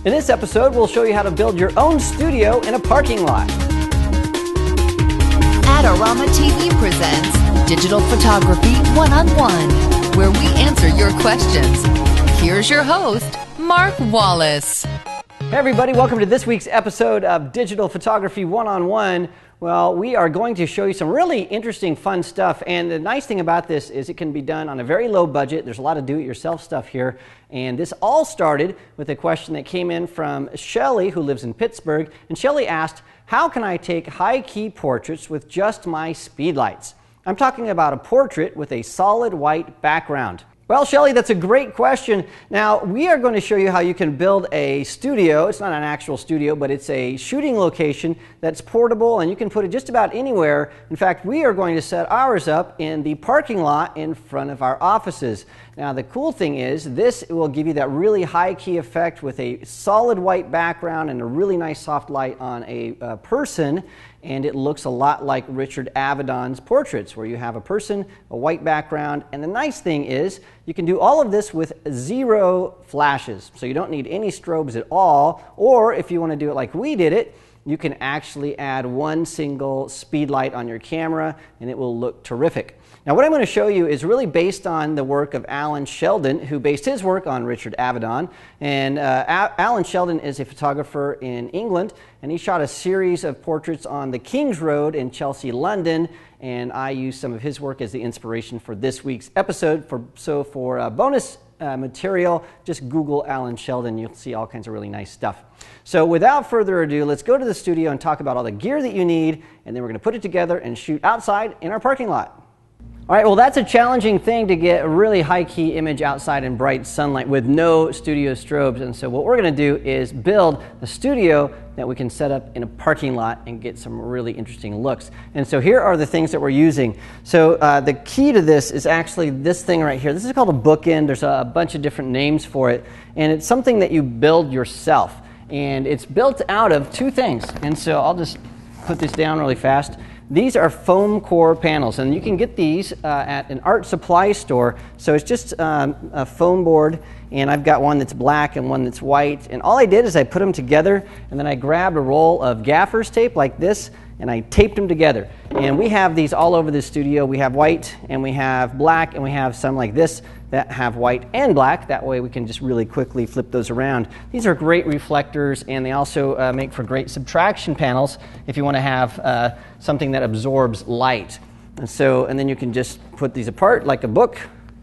In this episode, we'll show you how to build your own studio in a parking lot. AdoramaTV presents Digital Photography One-on-One, where we answer your questions. Here's your host, Mark Wallace. Hey everybody, welcome to this week's episode of Digital Photography One-on-One. Well, we are going to show you some really interesting, fun stuff, and the nice thing about this is it can be done on a very low budget. There's a lot of do-it-yourself stuff here, and this all started with a question that came in from Shelly, who lives in Pittsburgh, and Shelly asked, how can I take high-key portraits with just my speed lights? I'm talking about a portrait with a solid white background. Well, Shelly, that's a great question. Now, we are going to show you how you can build a studio. It's not an actual studio, but it's a shooting location that's portable, and you can put it just about anywhere. In fact, we are going to set ours up in the parking lot in front of our offices. Now, the cool thing is this will give you that really high-key effect with a solid white background and a really nice soft light on a person, and it looks a lot like Richard Avedon's portraits, where you have a person, a white background, and the nice thing is you can do all of this with 0 flashes, so you don't need any strobes at all, or if you want to do it like we did it, you can actually add one single speed light on your camera and it will look terrific. Now, what I'm going to show you is really based on the work of Alan Sheldon, who based his work on Richard Avedon. And Alan Sheldon is a photographer in England, and he shot a series of portraits on the King's Road in Chelsea, London. And I used some of his work as the inspiration for this week's episode. So for bonus material, just Google Alan Sheldon. You'll see all kinds of really nice stuff. So without further ado, let's go to the studio and talk about all the gear that you need, and then we're going to put it together and shoot outside in our parking lot. All right, well, that's a challenging thing to get a really high-key image outside in bright sunlight with no studio strobes. And so what we're going to do is build a studio that we can set up in a parking lot and get some really interesting looks. And so here are the things that we're using. So the key to this is actually this thing right here. This is called a bookend. There's a bunch of different names for it. And it's something that you build yourself. And it's built out of 2 things. And so I'll just put this down really fast. These are foam core panels, and you can get these at an art supply store. So it's just a foam board, and I've got one that's black and one that's white. And all I did is I put them together, and then I grabbed a roll of gaffer's tape like this, and I taped them together. And we have these all over the studio. We have white, and we have black, and we have some like this that have white and black. That way we can just really quickly flip those around. These are great reflectors, and they also make for great subtraction panels if you want to have something that absorbs light. And then you can just put these apart like a book,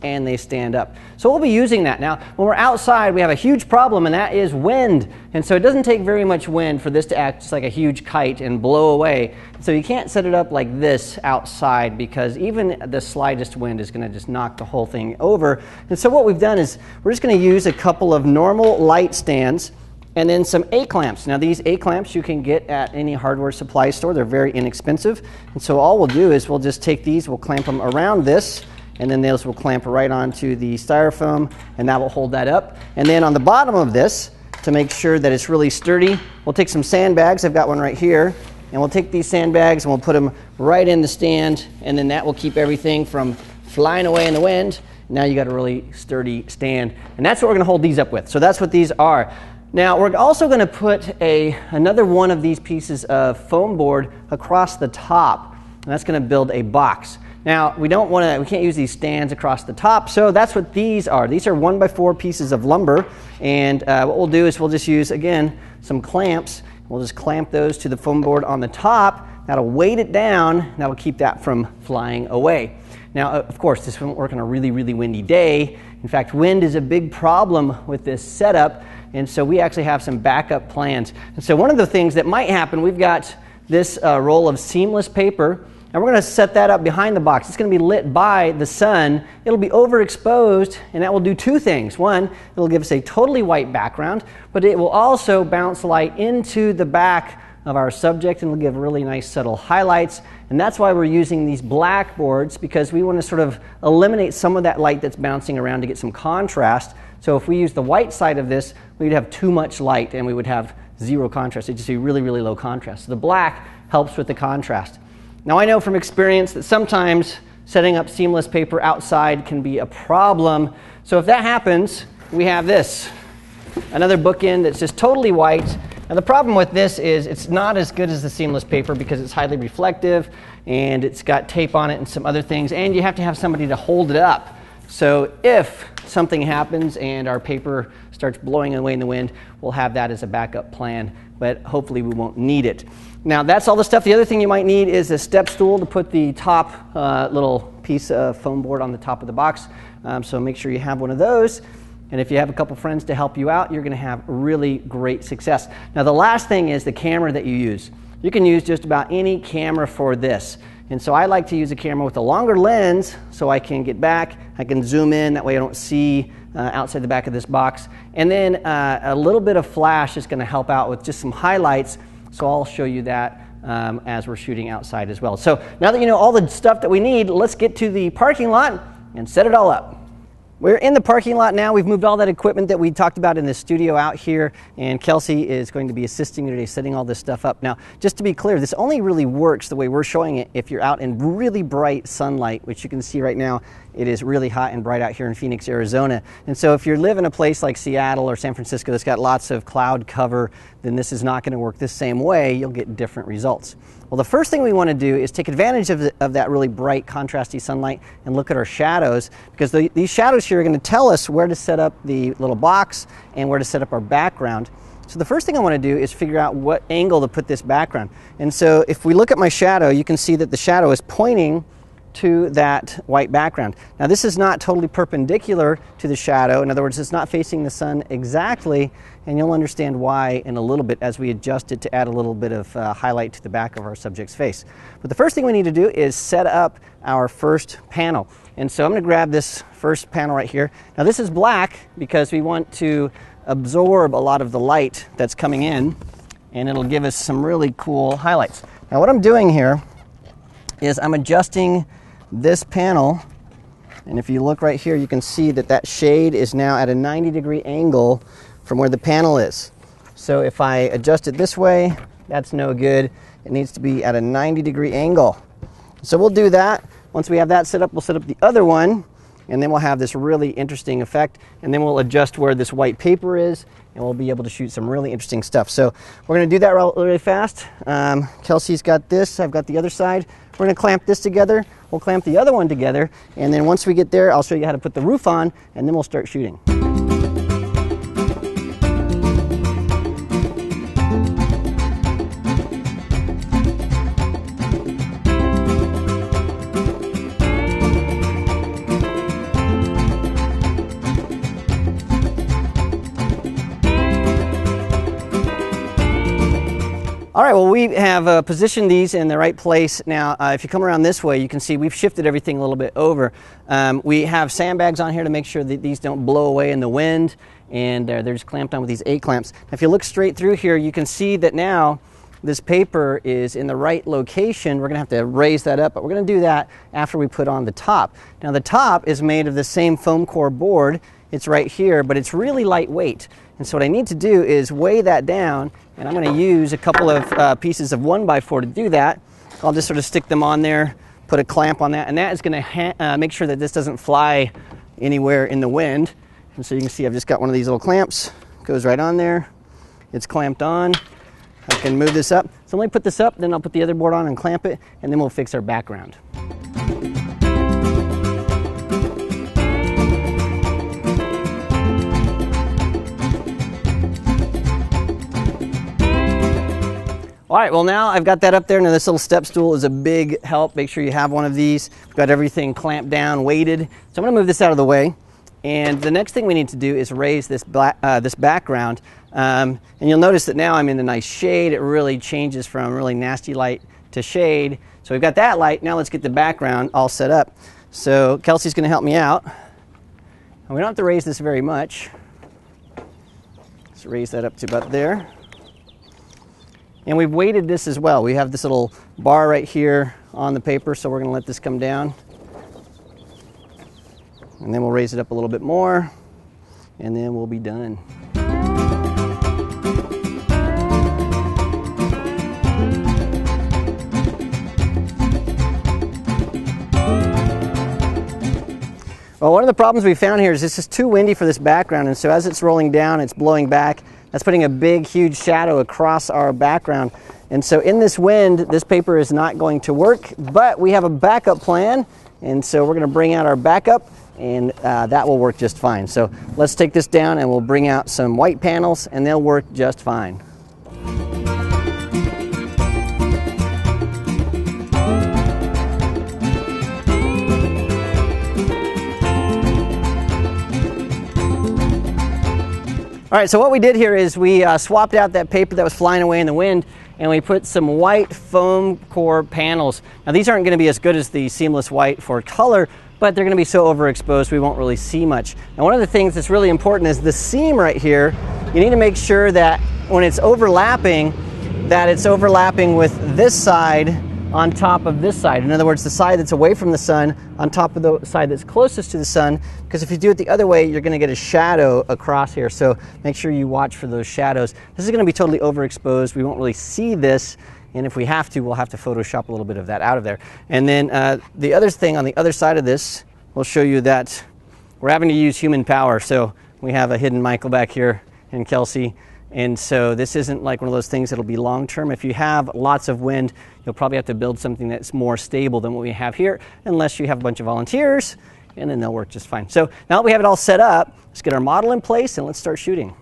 and they stand up. So we'll be using that. Now, when we're outside, we have a huge problem, and that is wind. And so it doesn't take very much wind for this to act just like a huge kite and blow away. So you can't set it up like this outside, because even the slightest wind is going to just knock the whole thing over. And so what we've done is we're just going to use a couple of normal light stands and then some A-clamps. Now, these A-clamps you can get at any hardware supply store. They're very inexpensive. And so all we'll do is we'll just take these, we'll clamp them around this, and then those will clamp right onto the styrofoam, and that will hold that up. And then on the bottom of this, to make sure that it's really sturdy, we'll take some sandbags. I've got one right here. And we'll take these sandbags and we'll put them right in the stand, and then that will keep everything from flying away in the wind. Now you got a really sturdy stand. And that's what we're going to hold these up with. So that's what these are. Now we're also going to put another one of these pieces of foam board across the top. And that's going to build a box. Now, we can't use these stands across the top, so that's what these are. These are 1x4 pieces of lumber, and what we'll do is we'll just use, again, some clamps. We'll just clamp those to the foam board on the top. That'll weight it down. That'll keep that from flying away. Now, of course, this won't work on a really, really windy day. In fact, wind is a big problem with this setup, and so we actually have some backup plans. And so one of the things that might happen, we've got this roll of seamless paper, and we're going to set that up behind the box. It's going to be lit by the sun. It'll be overexposed, and that will do 2 things. One, it'll give us a totally white background, but it will also bounce light into the back of our subject, and it'll give really nice subtle highlights. And that's why we're using these black boards, because we want to sort of eliminate some of that light that's bouncing around to get some contrast. So if we use the white side of this, we'd have too much light, and we would have 0 contrast. It'd just be really, really low contrast. So the black helps with the contrast. Now, I know from experience that sometimes setting up seamless paper outside can be a problem. So if that happens, we have this. another bookend that's just totally white. Now the problem with this is it's not as good as the seamless paper because it's highly reflective and it's got tape on it and some other things, and you have to have somebody to hold it up. So if something happens and our paper starts blowing away in the wind, we'll have that as a backup plan, but hopefully we won't need it. Now that's all the stuff. The other thing you might need is a step stool to put the top little piece of foam board on the top of the box. So make sure you have one of those. And if you have a couple friends to help you out, you're going to have really great success. Now the last thing is the camera that you use. You can use just about any camera for this. And so I like to use a camera with a longer lens so I can get back, I can zoom in, that way I don't see outside the back of this box. And then a little bit of flash is going to help out with just some highlights, so I'll show you that as we're shooting outside as well. So now that you know all the stuff that we need, let's get to the parking lot and set it all up. We're in the parking lot now. We've moved all that equipment that we talked about in the studio out here, and Kelsey is going to be assisting you today setting all this stuff up. Now, just to be clear, this only really works the way we're showing it if you're out in really bright sunlight, which you can see right now. It is really hot and bright out here in Phoenix, Arizona. And so if you live in a place like Seattle or San Francisco that's got lots of cloud cover, then this is not going to work the same way. You'll get different results. Well, the first thing we want to do is take advantage of that really bright, contrasty sunlight and look at our shadows, because these shadows here are going to tell us where to set up the little box and where to set up our background. So the first thing I want to do is figure out what angle to put this background. And so if we look at my shadow, you can see that the shadow is pointing to that white background. Now this is not totally perpendicular to the shadow. In other words, it's not facing the sun exactly, and you'll understand why in a little bit as we adjust it to add a little bit of highlight to the back of our subject's face. But the first thing we need to do is set up our first panel. And so I'm going to grab this first panel right here. Now this is black because we want to absorb a lot of the light that's coming in, and it'll give us some really cool highlights. Now what I'm doing here is I'm adjusting this panel, and if you look right here, you can see that that shade is now at a 90-degree angle from where the panel is. So if I adjust it this way, that's no good. It needs to be at a 90-degree angle. So we'll do that. Once we have that set up, we'll set up the other one, and then we'll have this really interesting effect, and then we'll adjust where this white paper is, and we'll be able to shoot some really interesting stuff. So we're going to do that really fast. Kelsey's got this, I've got the other side. We're going to clamp this together, we'll clamp the other one together, and then once we get there, I'll show you how to put the roof on, and then we'll start shooting. All right, well, we have positioned these in the right place. Now, if you come around this way, you can see we've shifted everything a little bit over. We have sandbags on here to make sure that these don't blow away in the wind, and they're just clamped on with these A-clamps. If you look straight through here, you can see that now this paper is in the right location. We're going to have to raise that up, but we're going to do that after we put on the top. Now, the top is made of the same foam core board. It's right here, but it's really lightweight. And so what I need to do is weigh that down, and I'm going to use a couple of pieces of 1x4 to do that. I'll just sort of stick them on there, put a clamp on that, and that is going to make sure that this doesn't fly anywhere in the wind. And so you can see I've just got one of these little clamps, goes right on there. It's clamped on. I can move this up. So let me put this up, then I'll put the other board on and clamp it, and then we'll fix our background. All right, well now I've got that up there. Now this little step stool is a big help. Make sure you have one of these. We've got everything clamped down, weighted. So I'm gonna move this out of the way. And the next thing we need to do is raise this background. And you'll notice that now I'm in a nice shade. It really changes from really nasty light to shade. So we've got that light. Now let's get the background all set up. So Kelsey's gonna help me out. And we don't have to raise this very much. Let's raise that up to about there. And we've weighted this as well. We have this little bar right here on the paper, so we're going to let this come down. And then we'll raise it up a little bit more, and then we'll be done. Well, one of the problems we found here is this is too windy for this background, and so as it's rolling down, it's blowing back. That's putting a big, huge shadow across our background. And so in this wind, this paper is not going to work, but we have a backup plan. And so we're going to bring out our backup, and that will work just fine. So let's take this down and we'll bring out some white panels, and they'll work just fine. All right, so what we did here is we swapped out that paper that was flying away in the wind, and we put some white foam core panels. Now these aren't going to be as good as the seamless white for color, but they're going to be so overexposed we won't really see much. Now one of the things that's really important is the seam right here. You need to make sure that when it's overlapping, that it's overlapping with this side on top of this side. In other words, the side that's away from the sun on top of the side that's closest to the sun, because if you do it the other way, you're going to get a shadow across here. So make sure you watch for those shadows. This is going to be totally overexposed. We won't really see this, and if we have to, we'll have to Photoshop a little bit of that out of there. And then the other thing on the other side of this, we'll show you that we're having to use human power. So we have a hidden Michael back here and Kelsey. And so this isn't like one of those things that'll be long term. If you have lots of wind, you'll probably have to build something that's more stable than what we have here, unless you have a bunch of volunteers, and then they'll work just fine. So now that we have it all set up, let's get our model in place and let's start shooting.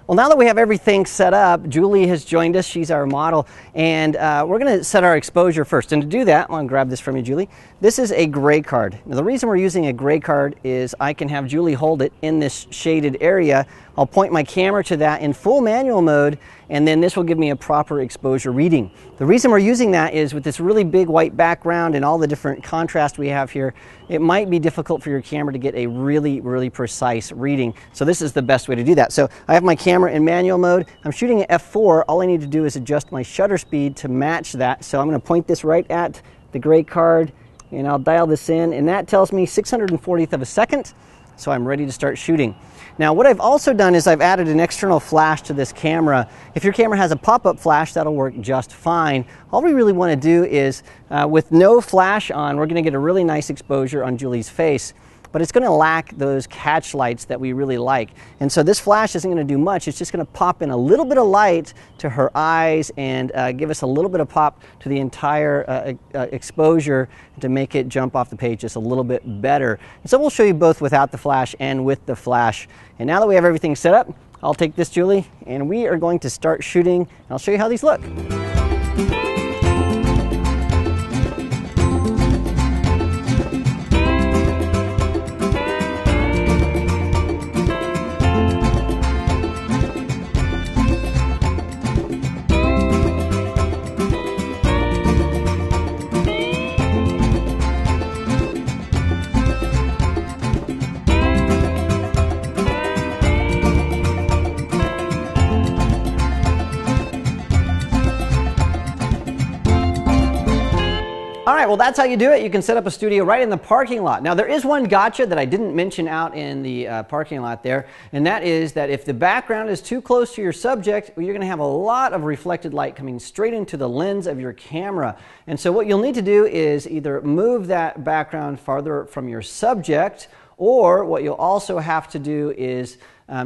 Well, now that we have everything set up, Julie has joined us. She's our model, and we're going to set our exposure first. And to do that, I'm going to grab this from you, Julie. This is a gray card. Now, the reason we're using a gray card is I can have Julie hold it in this shaded area. I'll point my camera to that in full manual mode, and then this will give me a proper exposure reading. The reason we're using that is with this really big white background and all the different contrast we have here, it might be difficult for your camera to get a really, really precise reading. So this is the best way to do that. So I have my camera in manual mode. I'm shooting at f4. All I need to do is adjust my shutter speed to match that. So I'm going to point this right at the gray card, and I'll dial this in, and that tells me 640th of a second. So I'm ready to start shooting. Now what I've also done is I've added an external flash to this camera. If your camera has a pop-up flash, that'll work just fine. All we really want to do is, with no flash on, we're going to get a really nice exposure on Julie's face. But it's going to lack those catch lights that we really like. And so this flash isn't going to do much. It's just going to pop in a little bit of light to her eyes and give us a little bit of pop to the entire exposure to make it jump off the page just a little bit better. And so we'll show you both without the flash and with the flash. And now that we have everything set up, I'll take this, Julie, and we are going to start shooting. And I'll show you how these look. All right, well, that's how you do it. You can set up a studio right in the parking lot. Now, there is one gotcha that I didn't mention out in the parking lot there, and that is that if the background is too close to your subject, you're going to have a lot of reflected light coming straight into the lens of your camera. And so what you'll need to do is either move that background farther from your subject, or what you'll also have to do is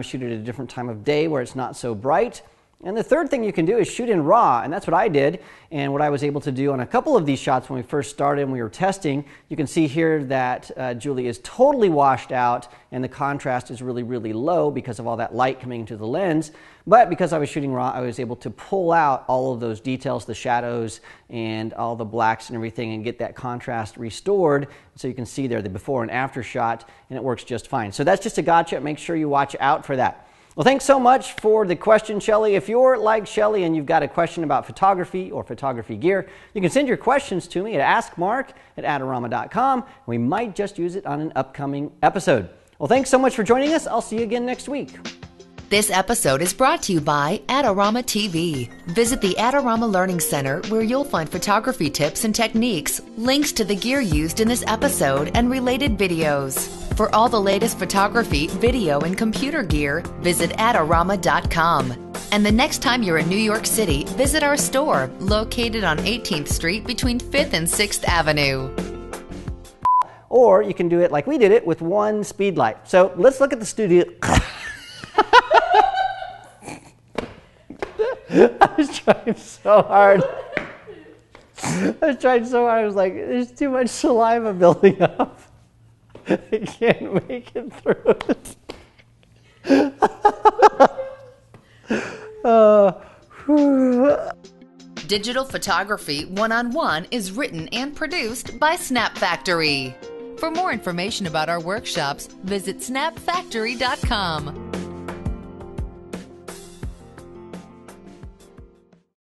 shoot it at a different time of day where it's not so bright. And the third thing you can do is shoot in RAW, and that's what I did, and what I was able to do on a couple of these shots when we first started and we were testing. You can see here that Julie is totally washed out, and the contrast is really, really low because of all that light coming into the lens. But because I was shooting RAW, I was able to pull out all of those details, the shadows and all the blacks and everything, and get that contrast restored. So you can see there the before and after shot, and it works just fine. So that's just a gotcha. Make sure you watch out for that. Well, thanks so much for the question, Shelley. If you're like Shelley and you've got a question about photography or photography gear, you can send your questions to me at AskMark@Adorama.com. We might just use it on an upcoming episode. Well, thanks so much for joining us. I'll see you again next week. This episode is brought to you by AdoramaTV. Visit the Adorama Learning Center where you'll find photography tips and techniques, links to the gear used in this episode, and related videos. For all the latest photography, video, and computer gear, visit Adorama.com. And the next time you're in New York City, visit our store located on 18th Street between 5th and 6th Avenue. or you can do it like we did it with one speed light. So let's look at the studio. I was trying so hard. I was like, there's too much saliva building up. I can't make it through it. Digital Photography One-on-One is written and produced by Snap Factory. For more information about our workshops, visit snapfactory.com.